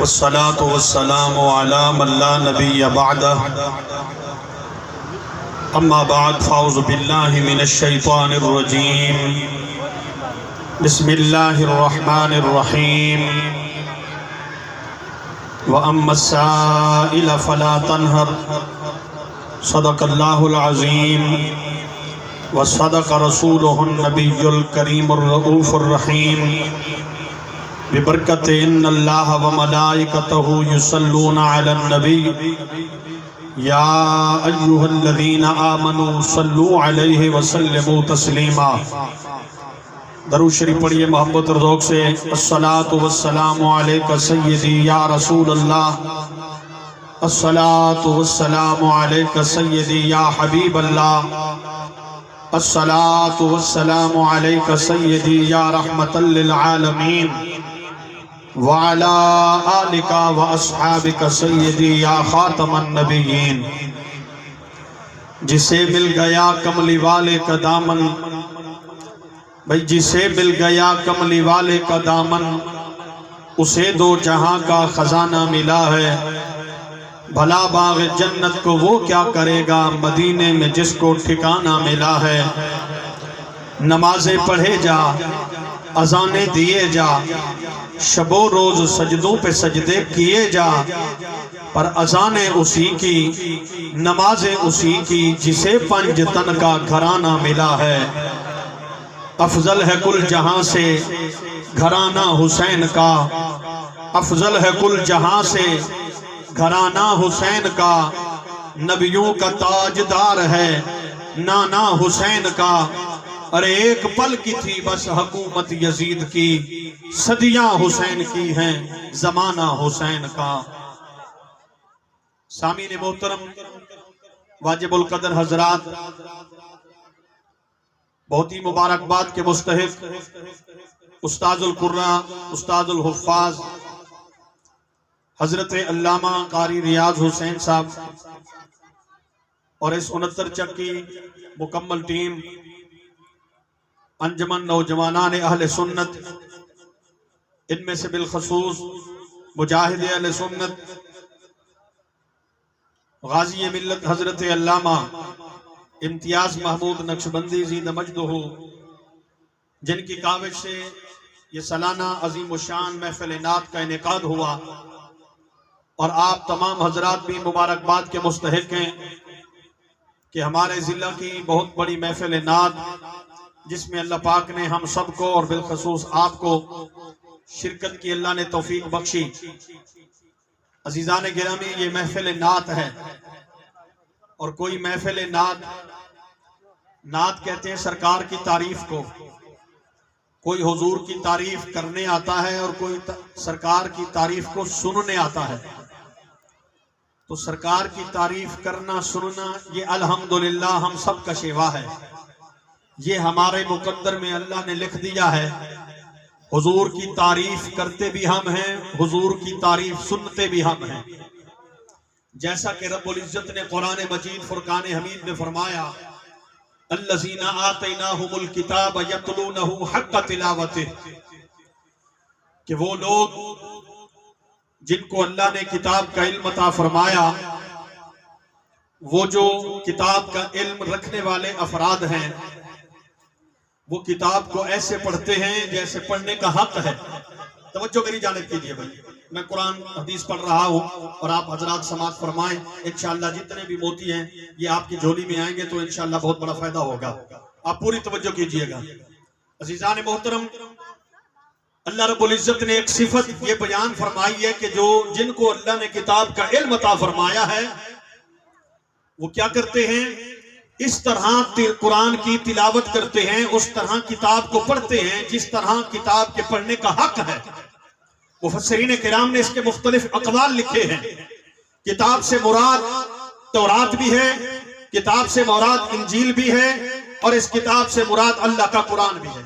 والصلاة والسلام على من لا نبي بعده اما بعد فاعوذ باللہ من الشیطان الرجیم بسم اللہ الرحمن الرحیم وَأَمَّا السَّائِلَ فَلَا تَنْهَرْ صدق اللہ العظیم وصدق رسولہ النبی الکریم الرؤوف الرحیم ببرکت ان اللہ وملائکتہ یصلون علی النبی یا ایہا الذین آمنوا صلوا علیہ وسلموا تسلیما۔ درود شریف پڑھیے محبت اور ذوق سے۔ الصلاۃ والسلام علیک سیدی یا رسول اللہ، الصلاۃ والسلام علیک سیدی یا حبیب اللہ، الصلاۃ والسلام علیک سیدی یا رحمت للعالمین، وعلی آلک واصحابک سیدی یا خاتم النبیین۔ جسے مل گیا کملی والے کا دامن، بھئی جسے مل گیا کملی والے کا دامن، اسے دو جہاں کا خزانہ ملا ہے۔ بھلا باغ جنت کو وہ کیا کرے گا مدینے میں جس کو ٹھکانہ ملا ہے۔ نمازیں پڑھے جا، اذانیں دیے جا، شب و روز سجدوں پہ سجدے کیے جا، پر اذانیں اسی کی، نمازیں اسی کی جسے پنج تن کا گھرانہ ملا ہے۔ افضل ہے کل جہاں سے گھرانہ حسین کا، افضل ہے کل جہاں سے گھرانہ حسین کا، نبیوں کا تاجدار ہے نانا حسین کا۔ ارے ایک پل کی تھی بس حکومت یزید کی، صدیاں حسین کی ہیں زمانہ حسین کا۔ سامعین محترم، واجب القدر حضرات، بہت ہی مبارکباد کے مستحق استاذ القراء، استاذ الحفاظ حضرت علامہ قاری ریاض حسین صاحب اور اس 69 چک کی مکمل ٹیم، انجمن نوجوانان اہل سنت، ان میں سے بالخصوص مجاہد اہل سنت غازی ملت حضرت علامہ امتیاز محمود نقشبندی زید مجدہ، جن کی کاوش سے یہ سالانہ عظیم الشان محفل نعت کا انعقاد ہوا، اور آپ تمام حضرات بھی مبارکباد کے مستحق ہیں کہ ہمارے ضلع کی بہت بڑی محفل نعت، جس میں اللہ پاک نے ہم سب کو اور بالخصوص آپ کو شرکت کی اللہ نے توفیق بخشی۔ عزیزان گرامی، یہ محفل نعت ہے، اور کوئی محفل نعت کہتے ہیں سرکار کی تعریف کو، کوئی حضور کی تعریف کرنے آتا ہے اور کوئی سرکار کی تعریف کو سننے آتا ہے۔ تو سرکار کی تعریف کرنا سننا یہ الحمدللہ ہم سب کا شیوا ہے، یہ ہمارے مقدر میں اللہ نے لکھ دیا ہے۔ حضور کی تعریف کرتے بھی ہم ہیں، حضور کی تعریف سنتے بھی ہم ہیں، جیسا کہ رب العزت نے قرآن مجید فرقان حمید میں فرمایا، الذین آتیناہم الکتاب یتلونہ حق تلاوتہ، کہ وہ لوگ جن کو اللہ نے کتاب کا علم عطا فرمایا، وہ جو کتاب کا علم رکھنے والے افراد ہیں، وہ کتاب کو ایسے پڑھتے ہیں جیسے پڑھنے کا حق ہے۔ توجہ میری جانب کیجئے بھائی، میں قرآن حدیث پڑھ رہا ہوں اور آپ حضرات سماعت فرمائیں، انشاءاللہ جتنے بھی موتی ہیں یہ آپ کی جھولی میں آئیں گے تو انشاءاللہ بہت بڑا فائدہ ہوگا۔ آپ پوری توجہ کیجئے گا۔ عزیزان محترم، اللہ رب العزت نے ایک صفت یہ بیان فرمائی ہے کہ جن کو اللہ نے کتاب کا علم عطا فرمایا ہے، وہ کیا کرتے ہیں؟ اس طرح قرآن کی تلاوت کرتے ہیں، اس طرح کتاب کو پڑھتے ہیں جس طرح کتاب کے پڑھنے کا حق ہے۔ مفسرین کرام نے اس کے مختلف اقوال لکھے ہیں۔ کتاب سے مراد تورات بھی ہے، کتاب سے مراد انجیل بھی ہے، اور اس کتاب سے مراد اللہ کا قرآن بھی ہے۔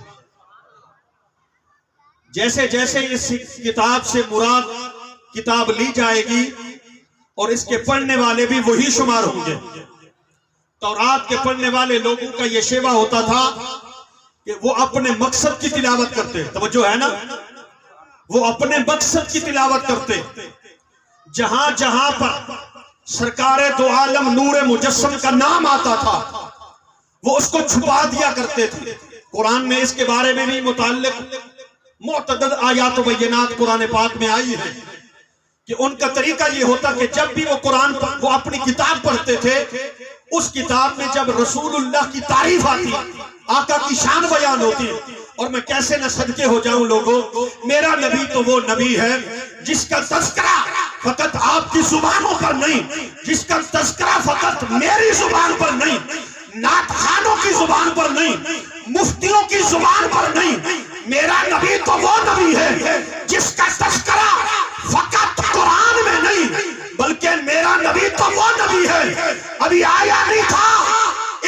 جیسے جیسے اس کتاب سے مراد کتاب لی جائے گی اور اس کے پڑھنے والے بھی وہی شمار ہوں گے۔ تورات کے پڑھنے والے لوگوں کا یہ شیوا ہوتا تھا کہ وہ اپنے مقصد کی تلاوت کرتے، توجہ ہے نا، وہ اپنے مقصد کی تلاوت کرتے، جہاں جہاں پر سرکار دو عالم نور مجسم کا نام آتا تھا وہ اس کو چھپا دیا کرتے تھے۔ قرآن میں اس کے بارے میں بھی متعلق معتدد آیات و بینات قرآن پاک میں آئی ہیں کہ ان کا طریقہ یہ ہوتا کہ جب بھی وہ قرآن وہ اپنی کتاب پڑھتے تھے، اس کتاب میں جب رسول اللہ کی تعریف آتی، آقا کی شان بیان ہوتی، اور میں کیسے نہ صدقے ہو جاؤں لوگوں، میرا نبی تو وہ نبی ہے جس کا تذکرہ فقط آپ کی زبانوں پر نہیں، جس کا تذکرہ فقط میری زبان پر نہیں، نعت خانوں کی زبان پر نہیں، مفتیوں کی زبان پر نہیں، میرا نبی تو وہ نبی ہے جس کا تذکرہ فقط قرآن میں نہیں بلکہ میرا نبی تو وہ نبی ہے، ابھی آیا نہیں تھا،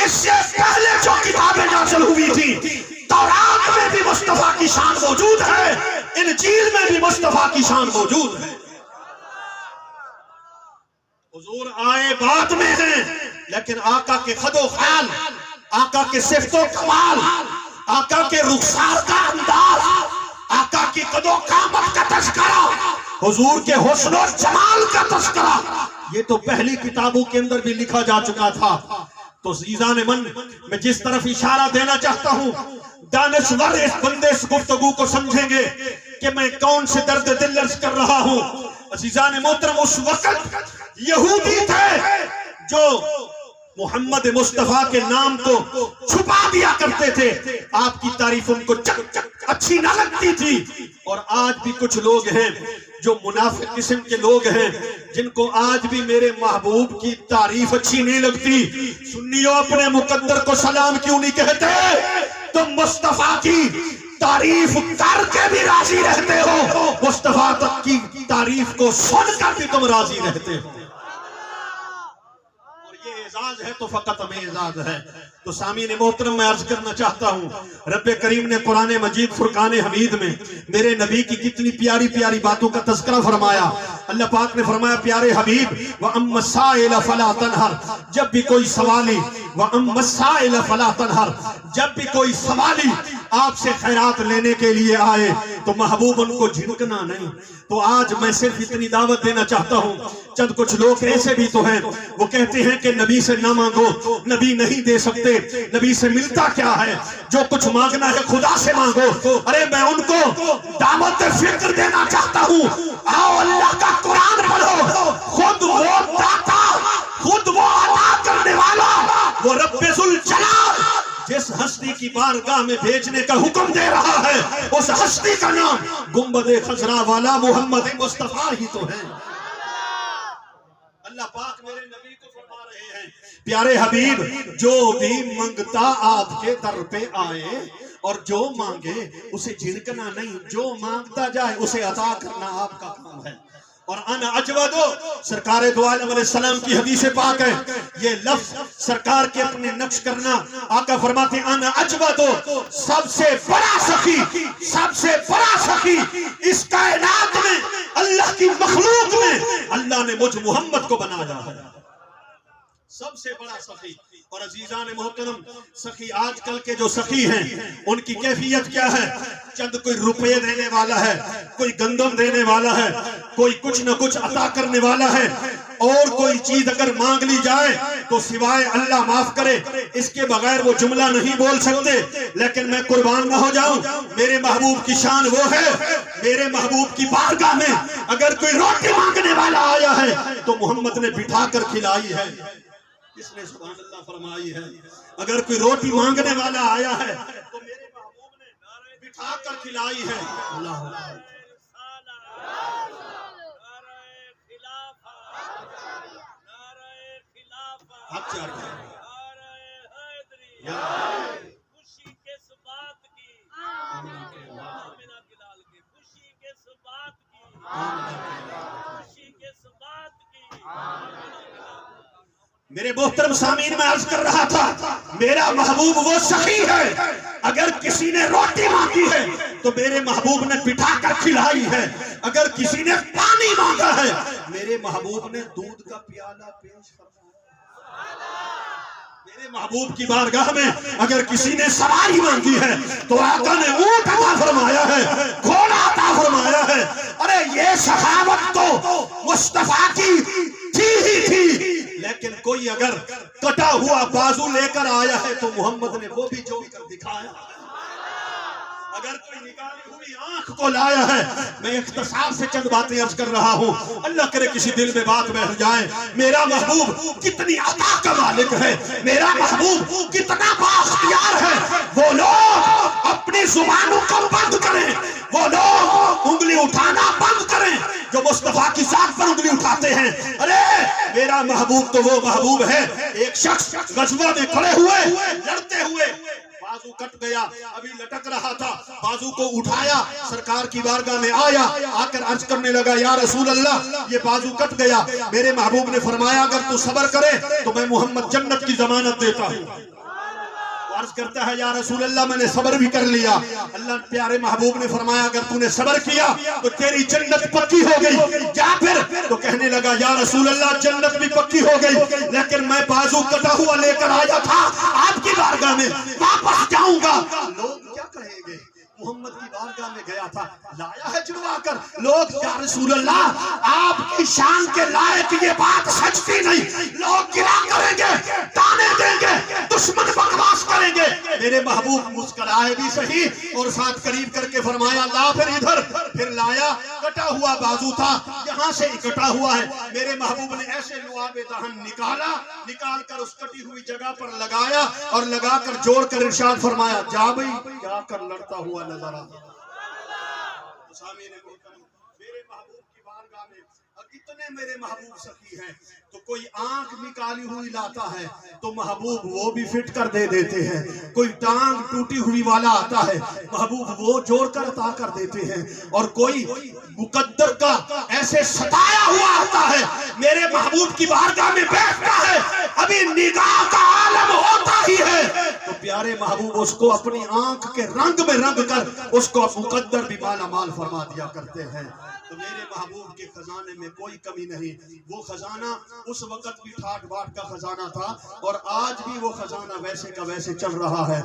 اس سے پہلے جو کتابیں نازل ہوئی تھی، تورات میں بھی مصطفیٰ کی شان موجود ہے، انجیل میں بھی مصطفیٰ کی شان موجود ہے۔ حضور آئے بعد میں ہیں لیکن آقا کے خد و خیال، آقا کے صفت و کمال، آقا کے رخسار کا انداز، آقا کی قد و قامت کا تذکرہ، حضور کے حسن و جمال کا تذکرہ، یہ تو پہلی کتابوں کے اندر بھی لکھا جا چکا تھا۔ تو عزیزان من، میں جس طرف اشارہ دینا چاہتا ہوں، دانشور اس بندے اس گفتگو کو سمجھیں گے کہ میں کون سے درد دل عرض کر رہا ہوں۔ عزیزان محترم، اس وقت یہودی تھے جو محمد مصطفیٰ کے نام کو چھپا دیا کرتے تھے، آپ کی تعریف ان کو اچھی نہ لگتی تھی، اور آج بھی کچھ لوگ ہیں جو منافق قسم کے لوگ ہیں جن کو آج بھی میرے محبوب کی تعریف اچھی نہیں لگتی۔ سنیو، اپنے مقدر کو سلام کیوں نہیں کہتے؟ تم مصطفیٰ کی تعریف کر کے بھی راضی رہتے ہو، مصطفیٰ تک کی تعریف کو سن کر بھی تم راضی رہتے ہو، اور یہ اعزاز ہے تو فقط ہمیں اعزاز ہے۔ تو سامعین محترم، میں عرض کرنا چاہتا ہوں، رب کریم نے قرآن مجید فرقان حمید میں میرے نبی کی کتنی پیاری پیاری باتوں کا تذکرہ فرمایا۔ اللہ پاک نے فرمایا، پیارے حبیب، وَأَمَّا السَّائِلَ فَلَا تَنْهَرْ، جب بھی کوئی سوالی، وَأَمَّا السَّائِلَ فَلَا تَنْهَرْ، جب بھی کوئی سوالی آپ سے خیرات لینے کے لیے آئے تو محبوب ان کو جھنکنا نہیں۔ تو آج میں صرف اتنی دعوت دینا چاہتا ہوں، چند کچھ لوگ ایسے بھی تو ہیں وہ کہتے ہیں کہ نبی سے نہ مانگو، نبی نہیں دے سکتے، نبی سے ملتا کیا ہے، جو کچھ مانگنا ہے خدا سے مانگو۔ ارے میں ان کو دعوت فکر دینا چاہتا ہوں، آؤ اللہ کا قرآن پڑھو، خود وہ داتا، خود وہ عطا کرنے والا، وہ رب ذوالجلال جس ہستی کی بارگاہ میں بھیجنے کا حکم دے رہا ہے، اس ہستی کا نام گنبد خضرا والا محمد مصطفیٰ ہی تو ہے۔ اللہ پاک میرے نبی کو فرما رہے ہیں، پیارے حبیب، جو بھی منگتا آپ کے در پہ آئے اور جو مانگے اسے جھنکنا نہیں، جو مانگتا جائے اسے عطا کرنا آپ کا کام ہے۔ اور انا اجودو، سرکار دو عالم علیہ السلام کی حدیث پاک ہے، یہ لفظ سرکار کے اپنے نقش کرنا، آقا فرماتے ہیں انا اجودو، سب سے بڑا سخی، سب سے بڑا سخی اس کائنات میں، اللہ کی مخلوق میں اللہ نے مجھ محمد کو بنایا ہے، سب سے بڑا سخی۔ اور عزیزان محترم، سخی آج کل کے جو سخی ہیں ان کی کیفیت کیا ہے؟ چند کوئی روپے دینے والا ہے، کوئی گندم دینے والا ہے، کوئی کچھ نہ کچھ عطا کرنے والا ہے، اور کوئی چیز اگر مانگ لی جائے تو سوائے اللہ معاف کرے اس کے بغیر وہ جملہ نہیں بول سکتے۔ لیکن میں قربان نہ ہو جاؤں، میرے محبوب کی شان وہ ہے، میرے محبوب کی بارگاہ میں اگر کوئی روٹی مانگنے والا آیا ہے تو محمد نے بٹھا کر کھلائی ہے، اس نے سبحان اللہ فرمائی ہے۔ اگر کوئی روٹی مانگنے والا آیا ہے تو میرے محبوب نے بٹھا کر کھلائی ہے۔ اللہ حق چاہ رہا ہے، خوشی کس بات کی، آمنہ کے لال کی خوشی کس بات کی، خوشی کس بات کی۔ میرے محترم سامعین، میں عرض کر رہا تھا، میرا محبوب وہ سخی ہے، اگر کسی نے روٹی مانگی ہے تو میرے محبوب نے بٹھا کر کھلائی ہے، اگر کسی نے پانی مانگا ہے میرے محبوب نے دودھ کا پیالہ پیش فرمایا۔ میرے محبوب کی بارگاہ میں اگر کسی نے سواری مانگی ہے تو آقا نے اونٹ عطا فرمایا ہے، گھوڑا عطا فرمایا ہے۔ ارے یہ سخاوت تو مصطفیٰ کی تھی ہی تھی، لیکن کوئی اگر کٹا ہوا بازو لے کر آیا ہے تو محمد نے وہ بھی جوڑ کر دکھایا۔ اگر کوئی نکالی ہوئی آنکھ کو لایا ہے، میں اختصار سے چند باتیں عرض کر رہا ہوں، اللہ کرے کسی دل میں بات بیٹھ جائے۔ میرا محبوب کتنی عطا کا مالک ہے، میرا محبوب کتنا بااختیار ہے۔ وہ لوگ اپنی زبانوں کو بند کریں، وہ لوگ انگلی اٹھانا بند کریں جو مصطفیٰ کی ذات پر انگلی اٹھاتے ہیں۔ ارے میرا محبوب تو وہ محبوب ہے، ایک شخص غزوہ میں کھڑے ہوئے لڑتے ہوئے بازو کٹ گیا، ابھی لٹک رہا تھا، بازو کو اٹھایا، سرکار کی بارگاہ میں آیا، آ کر عرض کرنے لگا یا رسول اللہ یہ بازو کٹ گیا۔ میرے محبوب نے فرمایا اگر تو صبر کرے تو میں محمد جنت کی ضمانت دیتا ہوں۔ عرض کرتا ہے یا رسول اللہ میں نے صبر بھی کر لیا۔ اللہ پیارے محبوب نے فرمایا اگر تو نے صبر کیا تو تیری جنت پکی ہو گئی، جا پھر۔ تو کہنے لگا یا رسول اللہ جنت بھی پکی ہو گئی، لیکن میں بازو کٹا ہوا لے کر آیا تھا آپ کی بارگاہ میں، واپس جاؤں گا لوگ کیا کہیں گے؟ محمد کی بارگاہ میں گیا تھا، لایا ہے جڑوا کر، لوگ یا رسول اللہ آپ کی شان کے لائق یہ بات سچتی نہیں، لوگ گرا کریں گے، تانے دیں گے، دشمن بکواس کریں گے۔ میرے محبوب مسکرائے بھی صحیح اور ساتھ قریب کر کے فرمایا لا پھر ادھر، پھر لایا، کٹا ہوا بازو تھا، یہاں سے کٹا ہوا ہے۔ میرے محبوب نے ایسے لعاب دہن نکالا، نکال کر اس کٹی ہوئی جگہ پر لگایا اور لگا کر جوڑ کر ارشاد فرمایا جا بھئی کیا کر لڑتا ہوا نظر آتا۔ میرے محبوب کی بارگاہ میں اتنے میرے محبوب سخی ہیں تو کوئی آنکھ نکالی ہوئی لاتا ہے تو محبوب وہ بھی فٹ کر دے دیتے ہیں، کوئی ٹانگ ٹوٹی ہوئی والا آتا ہے محبوب وہ جوڑ کر عطا کر دیتے ہیں، اور کوئی مقدر کا ایسے ستایا ہوا آتا ہے میرے محبوب کی بارگاہ میں بیٹھتا ہے، ابھی نگاہ کا عالم ہوتا ہی ہے تو پیارے محبوب اس کو اپنی آنکھ کے رنگ میں رنگ کر اس کو مقدر بھی مالا مال فرما دیا کرتے ہیں۔ تو میرے محبوب کے خزانے میں کوئی کمی نہیں، وہ خزانہ اس وقت بھی ٹھاٹ باٹ کا خزانہ تھا اور آج بھی وہ خزانہ ویسے کا ویسے چل رہا ہے۔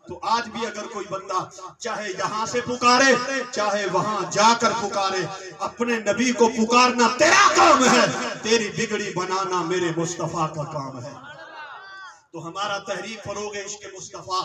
تو آج بھی اگر کوئی بندہ چاہے یہاں سے پکارے چاہے وہاں جا کر پکارے، اپنے نبی کو پکارنا تیرا کام ہے، تیری بگڑی بنانا میرے مصطفیٰ کا کام ہے۔ تو ہمارا تحریک فروغ عشق مصطفیٰ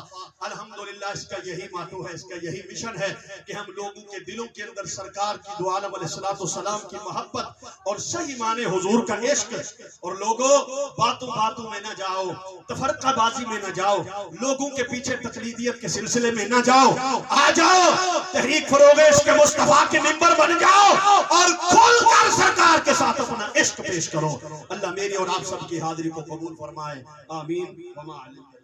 الحمدللہ اس کا یہی ماتو ہے، اس کا یہی مشن ہے کہ ہم لوگوں کے دلوں کے اندر سرکار کی دو عالم علیہ السلام کی محبت اور صحیح معنی حضور کا عشق، اور لوگوں باتوں باتوں میں نہ جاؤ، تفرقہ بازی میں نہ جاؤ، لوگوں کے پیچھے تقلیدیت کے سلسلے میں نہ جاؤ، آ جاؤ تحریک فروغ عشق مصطفیٰ کے ممبر بن جاؤ اور کھل کر سرکار کے ساتھ اپنا عشق پیش کرو۔ اللہ میری اور آپ سب کی حاضری کو قبول فرمائے، آمین۔ وما علیہ